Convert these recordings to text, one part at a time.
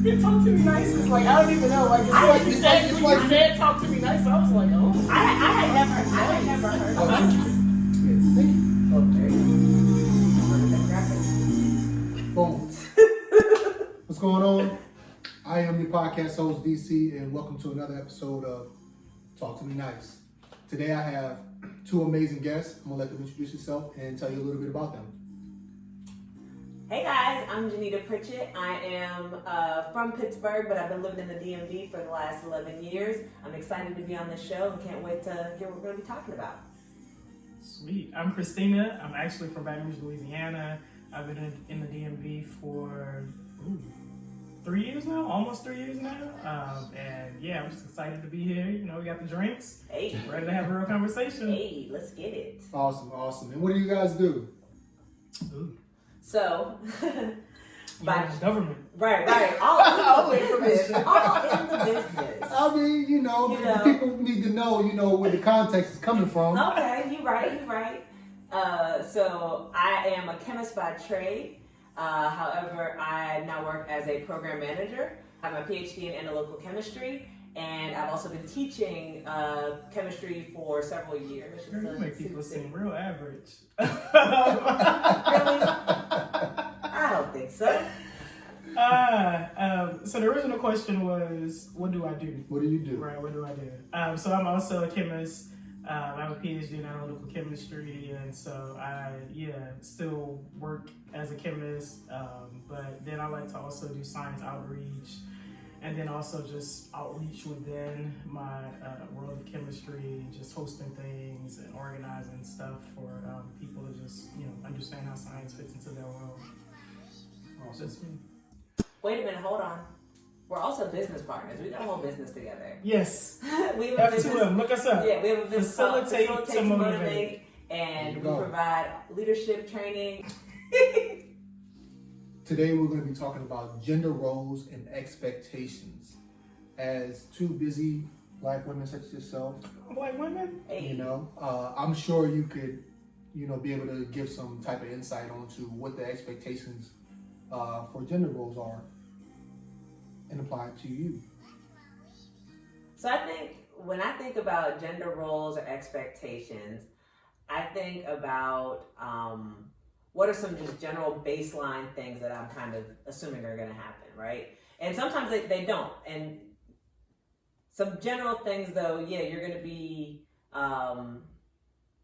It talk to me nice. It's like I don't even know. Like you said, talk to me nice. I was like, oh. I had never heard of Thank it. you. Thank you. Okay. Boom. What's going on? I am your podcast host, DC, and welcome to another episode of Talk to Me Nice. Today I have two amazing guests. I'm going to let them introduce themselves and tell you a little bit about them. Hey guys, I'm Jeanita Pritchett. I am from Pittsburgh, but I've been living in the DMV for the last 11 years. I'm excited to be on this show and can't wait to hear what we're going to be talking about. Sweet. I'm Christina. I'm actually from Baton Rouge, Louisiana. I've been in the DMV for 3 years now, almost 3 years now. And yeah, I'm just excited to be here. You know, we got the drinks. Hey. Ready to have a real conversation. Hey, let's get it. Awesome. And what do you guys do? Ooh. So, By government. right. All in the business. All in the business. I mean, people need to know, where the context is coming from. Okay, you're right. So I am a chemist by trade. However, I now work as a program manager. I have my PhD in analytical chemistry, and I've also been teaching chemistry for several years. Girl, you make people seem real average. Really? I don't think so. So the original question was, what do I do? What do you do? Right, what do I do? So I'm also a chemist. I have a PhD in analytical chemistry, and so I still work as a chemist, but then I like to also do science outreach, and then also just outreach within my world of chemistry, just hosting things and organizing stuff for people to just understand how science fits into their world. Awesome. That's me. Wait a minute, hold on. We're also business partners. We got a whole business together. Yes. We have a business. F2M, look us up. Yeah, we have a business called Facilitate to Motivate. And we provide leadership training. Today we're going to be talking about gender roles and expectations. As two busy Black women such as yourself, Black women? Hey. I'm sure you could, be able to give some type of insight onto what the expectations for gender roles are and apply it to you. So I think when I think about gender roles or expectations, I think about what are some just general baseline things that I'm kind of assuming are going to happen, right? And sometimes they don't. And some general things, though, you're going to be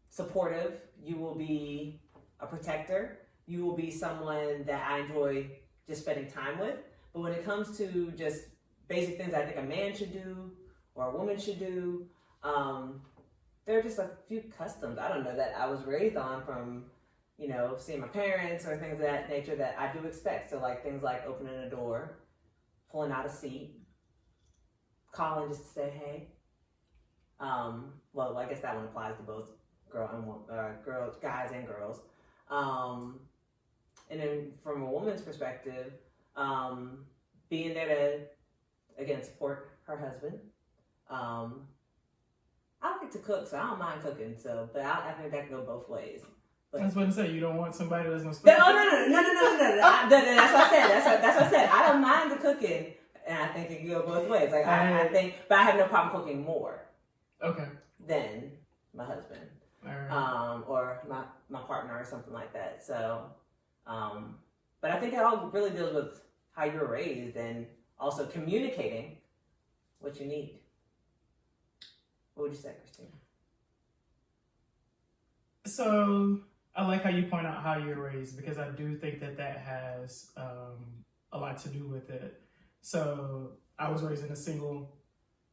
supportive. You will be a protector. You will be someone that I enjoy just spending time with. But when it comes to just basic things I think a man should do or a woman should do, there are just a few customs, I don't know, that I was raised on from, seeing my parents or things of that nature that I do expect. So like things like opening a door, pulling out a seat, calling just to say hey. Well, I guess that one applies to both guys and girls. And then from a woman's perspective, being there to, again, support her husband. I like to cook, so I don't mind cooking. But I think that can go both ways. But, I was about to say, you don't want somebody that's no. No. That's what I said. That's what I said. I don't mind the cooking, and I think it can go both ways. Like I think, but I have no problem cooking more. Okay. Than my husband, right. or my partner or something like that. So, but I think it all really deals with how you're raised and also communicating what you need. What would you say, Christina? So I like how you point out how you're raised, because I do think that has a lot to do with it. So I was raised in a single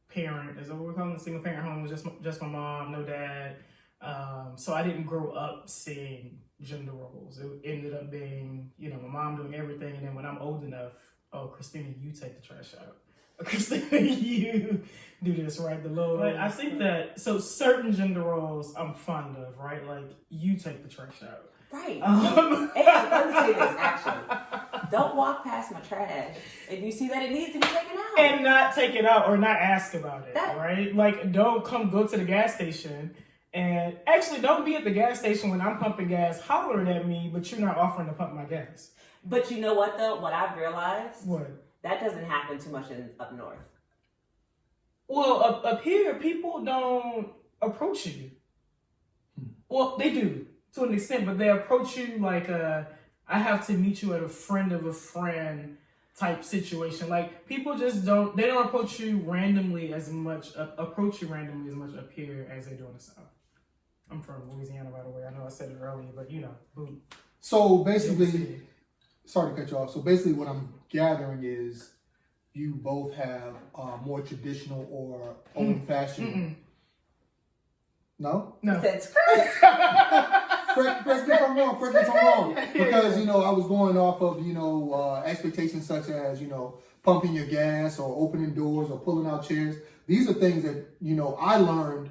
parent, is that what we're calling a single parent home, just my mom, no dad. So I didn't grow up seeing gender roles. It ended up being, my mom doing everything, and then when I'm old enough, oh, Christina, you take the trash out. Christina, you do this, right? But I think that, so certain gender roles I'm fond of, right? Like, you take the trash out. Right. Hey, let me tell you this, actually. Don't walk past my trash if you see that it needs to be taken out. And not take it out or not ask about it, right? Like, don't go to the gas station. And actually, don't be at the gas station when I'm pumping gas hollering at me, but you're not offering to pump my gas. But you know what, though? What I've realized what? That doesn't happen too much up north. Well, up here, people don't approach you. Well, they do to an extent, but they approach you like I have to meet you at a friend of a friend type situation. Like people just don't approach you randomly as much up here as they do in the South. I'm from Louisiana, by the way. I know I said it earlier, but boom. So basically, sorry to cut you off. So basically, what I'm gathering is you both have more traditional or old-fashioned. No? That's correct me if I'm wrong. Because, I was going off of, expectations such as, pumping your gas or opening doors or pulling out chairs. These are things that, I learned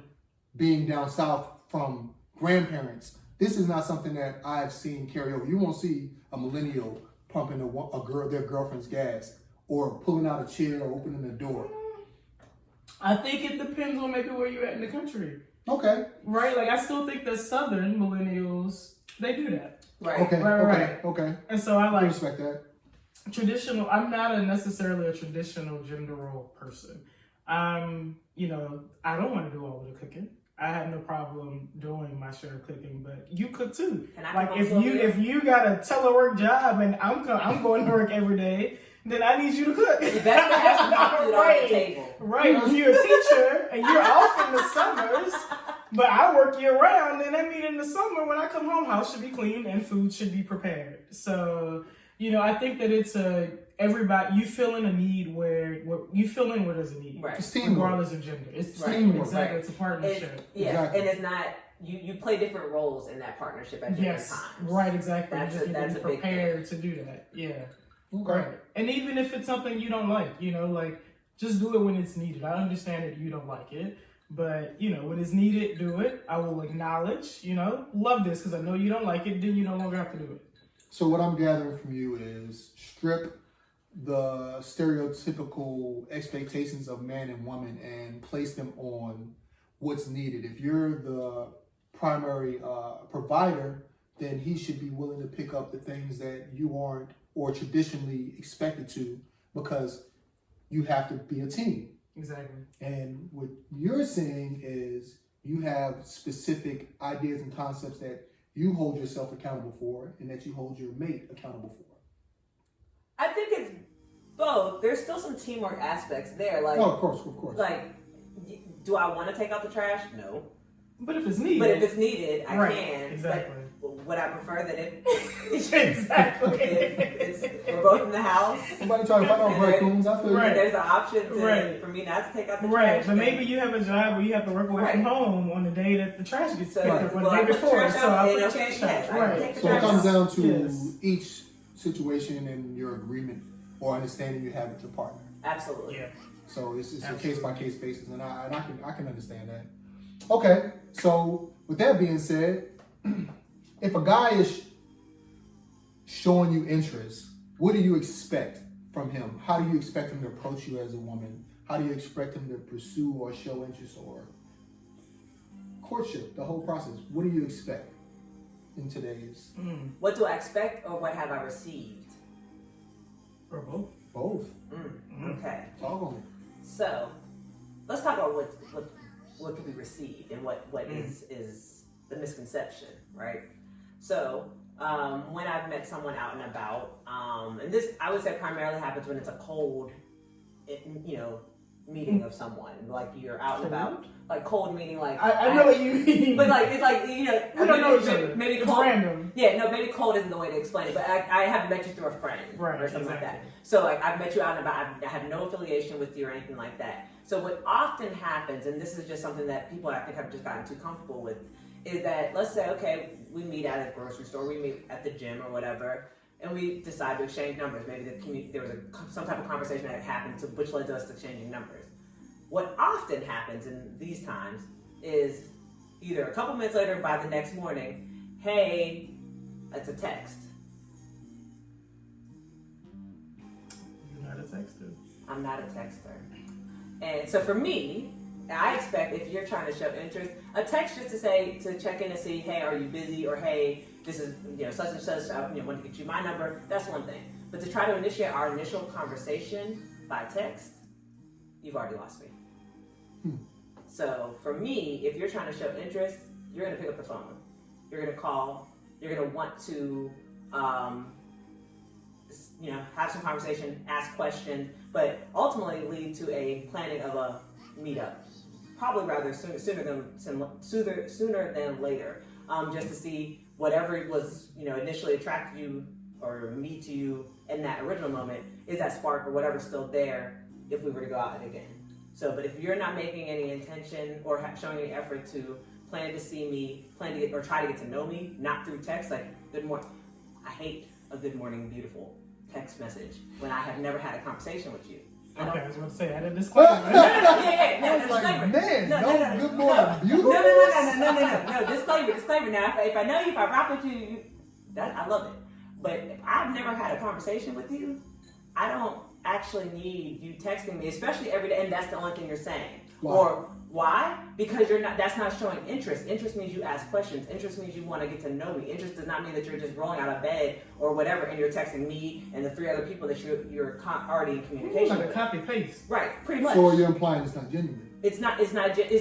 being down south from grandparents. This is not something that I've seen carry over. You won't see a millennial pumping their girlfriend's gas or pulling out a chair or opening a door. I think it depends on maybe where you're at in the country. Okay. Right? Like, I still think the Southern millennials, they do that. Right. Okay. And so I respect that. Traditional, I'm not necessarily a traditional gender role person. I don't want to do all of the cooking. I have no problem doing my share of cooking, but you cook too. Like if you got a telework job and I'm going to work every day, then I need you to cook. You better have some food on the table. Right. If you're a teacher and you're off in the summers, but I work year round, then that means in the summer when I come home, house should be clean and food should be prepared. So, I think that it's everybody, you fill in a need where you fill in where there's a need. Right. Regardless of gender. It's teamwork. Exactly. Right. It's a partnership. Exactly. And it's not, you play different roles in that partnership at different times. Right, exactly. That's you just need to be prepared to do that. Yeah. Okay. Right. And even if it's something you don't like, just do it when it's needed. I understand that you don't like it, but, when it's needed, do it. I will acknowledge, love this because I know you don't like it, then you no longer have to do it. So what I'm gathering from you is strip the stereotypical expectations of man and woman and place them on what's needed. If you're the primary provider, then he should be willing to pick up the things that you aren't or traditionally expected to, because you have to be a team. Exactly. And what you're saying is you have specific ideas and concepts that you hold yourself accountable for and that you hold your mate accountable for. I think it's both. There's still some teamwork aspects there. Like, of course. Like, do I want to take out the trash? No. But if it's needed, I can. Exactly. But would I prefer that if exactly we're both in the house? Somebody trying to find out raccoons. I feel There's an option for me not to take out the trash. Right, but maybe you have a job where you have to work away from home on the day that the trash gets picked up, or the day before. So I put the trash out. Right. So it comes down to each situation and your agreement or understanding you have with your partner. Absolutely. Yeah. So it's a case by case basis, and I can understand that. Okay, so with that being said, if a guy is showing you interest, what do you expect from him? How do you expect him to approach you as a woman? How do you expect him to pursue or show interest or courtship, the whole process? What do you expect in today's? What do I expect, or what have I received? Or both. Both. Okay. Talk on it. So let's talk about what could be received and what is the misconception, right? So when I've met someone out and about, and this I would say primarily happens when it's a cold, meeting of someone, like you're out and about, like cold meeting, like I know what you mean, but like it's like we don't know each other. Maybe it's cold, random. Yeah, no, maybe cold isn't the way to explain it, but I haven't met you through a friend, right, or something exactly. like that. So like I've met you out and about, I have no affiliation with you or anything like that. So what often happens, and this is just something that people I think have just gotten too comfortable with, is that let's say, okay, we meet at a grocery store, we meet at the gym or whatever, and we decide to exchange numbers. Maybe there was some type of conversation that happened, which led to us exchanging numbers. What often happens in these times is either a couple minutes later, by the next morning, hey, it's a text. You're not a texter. I'm not a texter. And so for me, I expect if you're trying to show interest, a text just to check in to see, hey, are you busy? Or hey, this is, such and such, I want to get you my number, that's one thing. But to try to initiate our initial conversation by text, you've already lost me. So for me, if you're trying to show interest, you're going to pick up the phone. You're going to call. You're going to want to, have some conversation, ask questions, but ultimately lead to a planning of a meetup. Probably rather sooner than later, just to see whatever was initially attracted you or me to you in that original moment, is that spark or whatever's still there if we were to go out again. So, but if you're not making any intention or showing any effort to plan to see me, or try to get to know me, not through text, like good morning. I hate a good morning beautiful text message when I have never had a conversation with you. Okay, I was going to say, I didn't disclaimer. No, good morning, beautiful. No, disclaimer. Now, if I know you, if I rock with you, I love it. But if I've never had a conversation with you, I don't actually need you texting me, especially every day, and that's the only thing you're saying. Why? Or why? Because that's not showing interest. Interest means you ask questions. Interest means you want to get to know me. Interest does not mean that you're just rolling out of bed or whatever and you're texting me and the 3 other people that you're already in communication like with. a copy paste. Right, pretty much. So you're implying it's not genuine. It's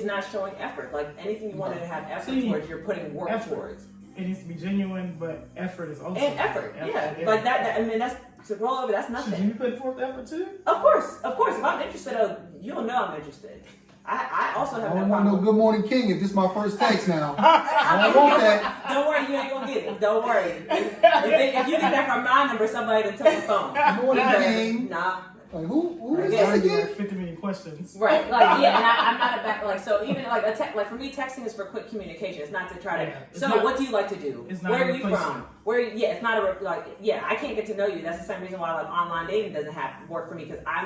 not showing effort. Like anything you wanted to have effort towards, you're putting work towards. It needs to be genuine, but effort is also effort. Like that. I mean, that's to roll over. That's nothing. Should you put forth effort too? Of course. If I'm interested, you'll know I'm interested. I also have I no don't want problem. no good morning king if this is my first text now. I don't want that. Don't worry, you ain't gonna get it. Don't worry. If you get that from my number, somebody to take the phone. Good morning king. Nah. Like who is Yes. that again? 50 million questions. Right, like and I'm not a back. Like so, even like for me, texting is for quick communication. It's not to try to. What do you like to do? Where are you from? It's not I can't get to know you. That's the same reason why like online dating doesn't work for me because I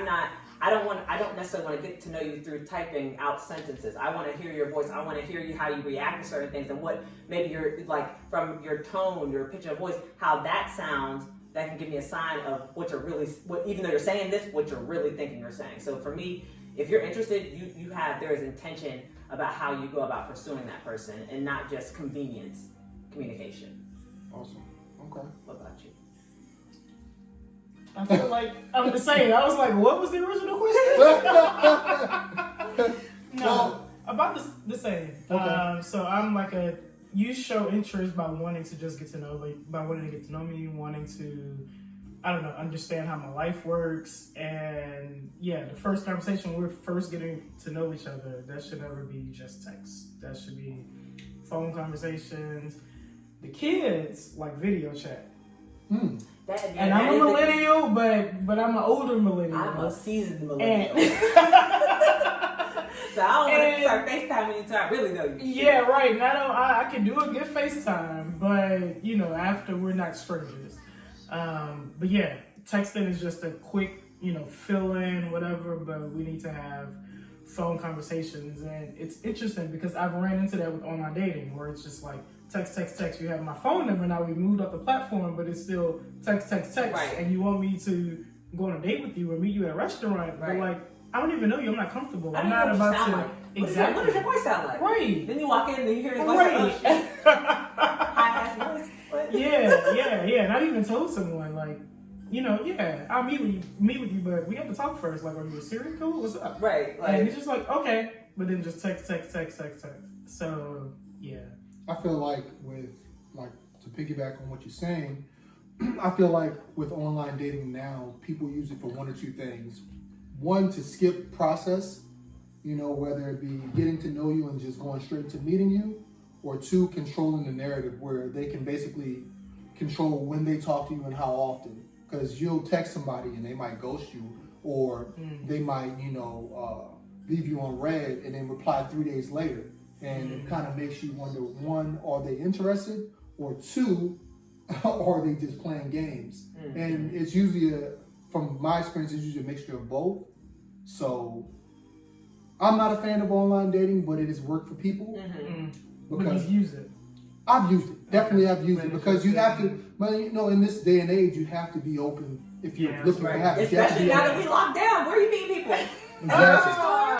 don't necessarily want to get to know you through typing out sentences. I want to hear your voice. I want to hear you how you react to certain things and what maybe you're like from your tone, your pitch of voice, how that sounds. That can give me a sign of what you're really, even though you're saying this, what you're really thinking you're saying. So for me, if you're interested, there is intention about how you go about pursuing that person and not just convenience communication. Awesome. Okay. What about you? I feel like I'm the same. I was like, what was the original question? No, about the same. Okay. So I'm like you show interest by wanting to just get to know, by wanting to get to know me, wanting to, I don't know, understand how my life works. And the first conversation, when we're first getting to know each other, that should never be just text. That should be phone conversations. The kids like video chat. And I'm a millennial, but I'm an older millennial. I'm a seasoned millennial. So I don't want to start FaceTiming until I really know you. Yeah, right. And I can do a good FaceTime, but after we're not strangers. But yeah, texting is just a quick, fill in, whatever, but we need to have phone conversations. And it's interesting because I've ran into that with online dating where it's just like text. You have my phone number now. We moved up the platform, but it's still text. Right. And you want me to go on a date with you or meet you at a restaurant. Right. But I don't even know you. I'm not comfortable. I'm not about to. like. Exactly. What does your voice sound like? Right. Then you walk in and you hear his voice. Right. High-ass voice. What? Yeah. And I even told someone I'll meet with you, but we have to talk first. Like, are you a serial killer? What's up? Right. And it's just like, okay, but then just text. So yeah. I feel like to piggyback on what you're saying, I feel like with online dating now, people use it for one or two things. One, to skip process, whether it be getting to know you and just going straight to meeting you, or two, controlling the narrative where they can basically control when they talk to you and how often. Because you'll text somebody and they might ghost you, or they might, leave you on red and then reply 3 days later. And it kind of makes you wonder, one, are they interested? Or two, are they just playing games? And it's usually, from my experience, it's usually a mixture of both. So I'm not a fan of online dating, but it has worked for people. Because you use it. I've used it. Definitely I've used it because you have to, but in this day and age, you have to be open if you're looking for happiness. Especially now that we locked down. Where are you meeting people? Exactly.